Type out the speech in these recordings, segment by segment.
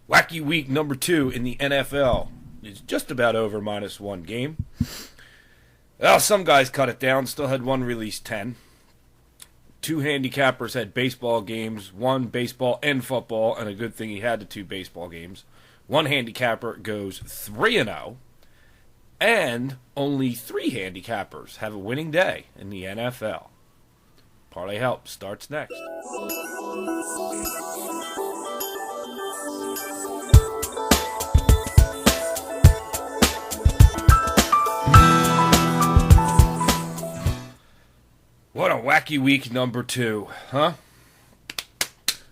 Wacky week number 2 in the NFL is just about over, minus one game. Well, some guys cut it down, still had one release 10. Two handicappers had baseball games, one baseball and football, and a good thing he had the two baseball games. One handicapper goes 3-0, and only three handicappers have a winning day in the NFL. Parlay Help starts next. What a wacky week number 2, huh?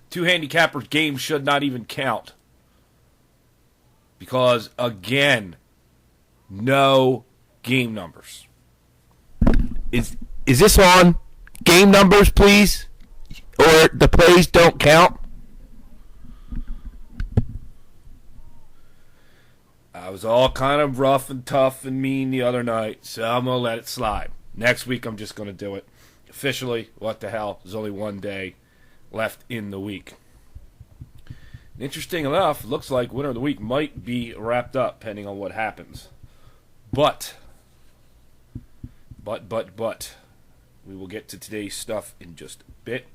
Two handicappers games should not even count. Because, again, no game numbers. Is this on? Game numbers, please? Or the plays don't count? I was all kind of rough and tough and mean the other night, so I'm going to let it slide. Next week, I'm just going to do it. Officially, what the hell? There's only one day left in the week. Interesting enough, looks like winner of the week might be wrapped up, depending on what happens. But, we will get to today's stuff in just a bit.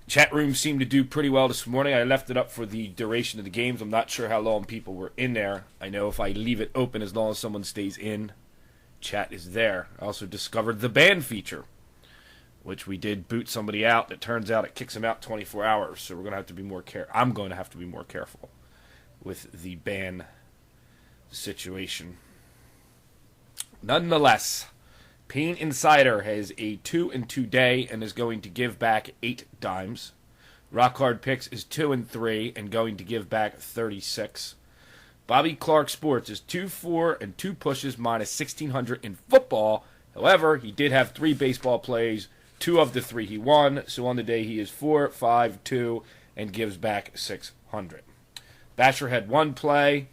Chat room seemed to do pretty well this morning. I left it up for the duration of the games. I'm not sure how long people were in there. I know if I leave it open, as long as someone stays in, chat is there. I also discovered the ban feature, which we did boot somebody out. It turns out it kicks them out 24 hours, so we're going to have to be more I'm going to have to be more careful with the ban situation. Nonetheless, Pain Insider has a 2-2 day and is going to give back 8 dimes. Rock Hard Picks is 2-3 and going to give back 36. Bobby Clark Sports is 2-4 and 2 pushes minus 1,600 in football. However, he did have 3 baseball plays. 2 of the 3 he won, so on the day he is 4-5-2 and gives back 600. Basher had 1 play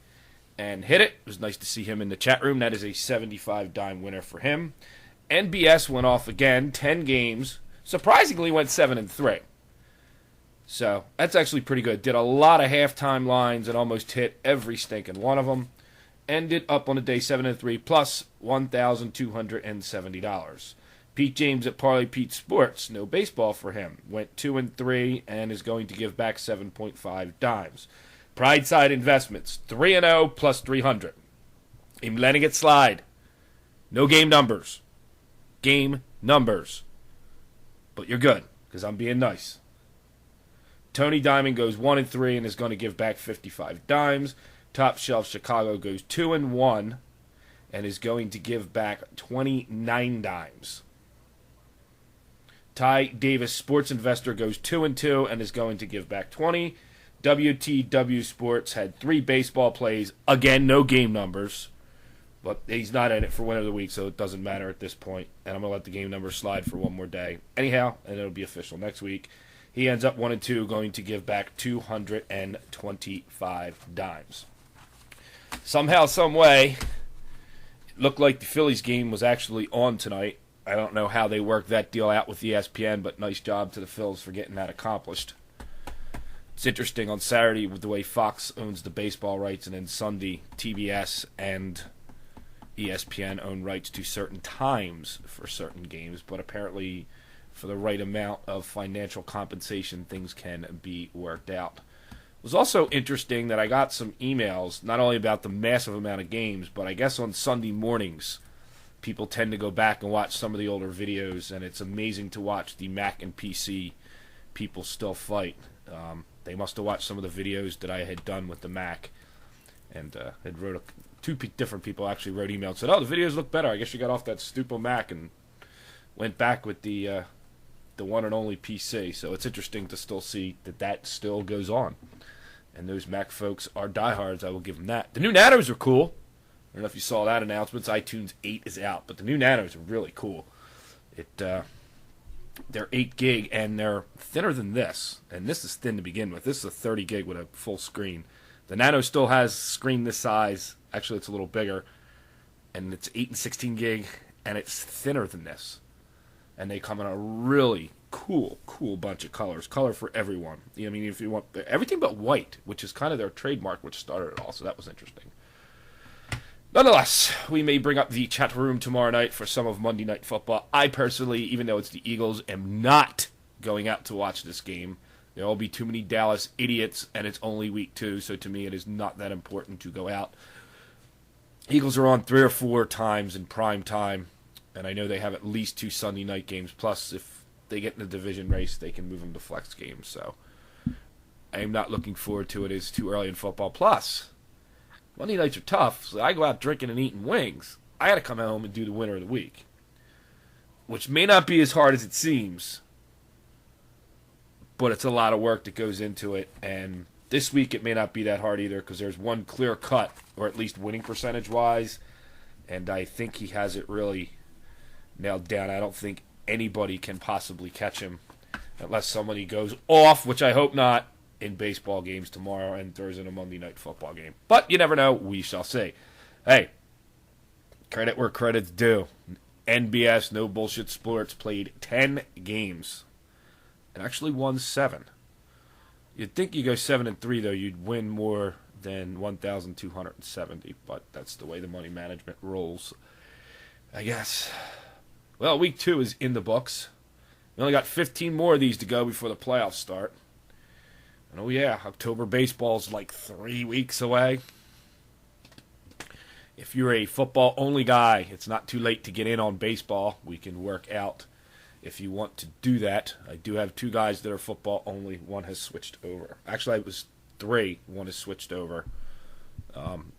and hit it. It was nice to see him in the chat room. That is a 75 dime winner for him. NBS went off again, 10 games. Surprisingly went 7-3. So that's actually pretty good. Did a lot of halftime lines and almost hit every stinking one of them. Ended up on the day 7-3 plus $1,270. Pete James at Parlay Pete Sports, no baseball for him. Went 2-3 and is going to give back 7.5 dimes. Prideside Investments, 3-0 plus 300. I'm letting it slide. No game numbers. Game numbers. But you're good, because I'm being nice. Tony Diamond goes 1-3 and is going to give back 55 dimes. Top Shelf Chicago goes 2-1 and is going to give back 29 dimes. Ty Davis Sports Investor goes 2-2 and is going to give back 20. WTW Sports had 3 baseball plays. Again, no game numbers. But he's not in it for winner of the week, so it doesn't matter at this point. And I'm going to let the game numbers slide for one more day. Anyhow, and it'll be official next week. He ends up 1-2, going to give back 225 dimes. Somehow, some way, it looked like the Phillies game was actually on tonight. I don't know how they worked that deal out with ESPN, but nice job to the Phils for getting that accomplished. It's interesting on Saturday with the way Fox owns the baseball rights, and then Sunday TBS and ESPN own rights to certain times for certain games, but apparently for the right amount of financial compensation, things can be worked out. It was also interesting that I got some emails, not only about the massive amount of games, but I guess on Sunday mornings, people tend to go back and watch some of the older videos, and it's amazing to watch the Mac and PC people still fight. They must have watched some of the videos that I had done with the Mac, and had wrote two different people actually wrote emails and said, "Oh, the videos look better. I guess you got off that stupid Mac and went back with the one and only PC." So it's interesting to still see that still goes on, and those Mac folks are diehards. I will give them that. The new Nanos are cool. I don't know if you saw that announcement. iTunes 8 is out, but the new Nanos are really cool. They're 8 gig, and they're thinner than this. And this is thin to begin with. This is a 30 gig with a full screen. The Nano still has a screen this size. Actually, it's a little bigger. And it's 8 and 16 gig, and it's thinner than this. And they come in a really cool bunch of colors. Color for everyone. I mean, if you want everything but white, which is kind of their trademark, which started it all. So that was interesting. Nonetheless, we may bring up the chat room tomorrow night for some of Monday Night Football. I personally, even though it's the Eagles, am not going out to watch this game. There will be too many Dallas idiots, and it's only week 2, so to me it is not that important to go out. Eagles are on 3 or 4 times in prime time, and I know they have at least 2 Sunday night games. Plus, if they get in the division race, they can move them to flex games. So I am not looking forward to it. It's too early in football. Plus, Monday nights are tough, so I go out drinking and eating wings. I got to come home and do the winner of the week, which may not be as hard as it seems, but it's a lot of work that goes into it. And this week it may not be that hard either because there's one clear cut, or at least winning percentage-wise, and I think he has it really nailed down. I don't think anybody can possibly catch him unless somebody goes off, which I hope not, in baseball games tomorrow and throws in a Monday Night Football game. But you never know. We shall see. Hey, credit where credit's due. NBS, No Bullshit Sports, played 10 games and actually won 7. You'd think you go 7-3, though, you'd win more than 1,270, but that's the way the money management rolls, I guess. Well, week 2 is in the books. We only got 15 more of these to go before the playoffs start. And oh yeah, October baseball's like 3 weeks away. If you're a football-only guy, it's not too late to get in on baseball. We can work out if you want to do that. I do have 2 guys that are football-only. One has switched over. Actually, it was 3. One has switched over.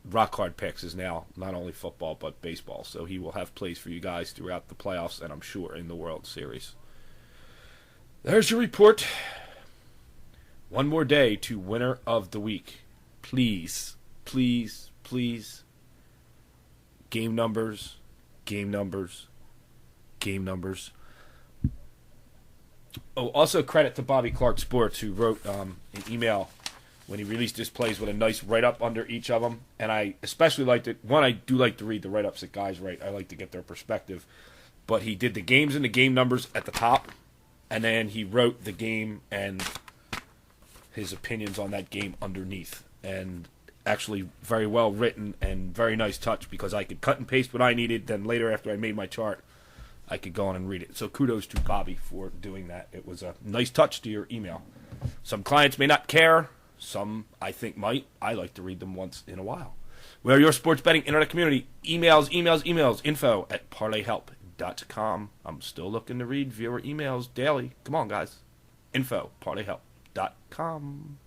Rock Hard Picks is now not only football, but baseball. So he will have plays for you guys throughout the playoffs, and I'm sure in the World Series. There's your report. One more day to winner of the week. Please, please, please. Game numbers, game numbers, game numbers. Oh, also credit to Bobby Clark Sports, who wrote an email when he released his plays with a nice write-up under each of them. And I especially liked it. One, I do like to read the write-ups that guys write. I like to get their perspective. But he did the games and the game numbers at the top, and then he wrote the game and his opinions on that game underneath. And actually very well written and very nice touch, because I could cut and paste what I needed. Then later, after I made my chart, I could go on and read it. So kudos to Bobby for doing that. It was a nice touch to your email. Some clients may not care. Some, I think, might. I like to read them once in a while. We are your sports betting internet community. Emails, info@parlayhelp.com. I'm still looking to read viewer emails daily. Come on, guys. Info@parlayhelp.com.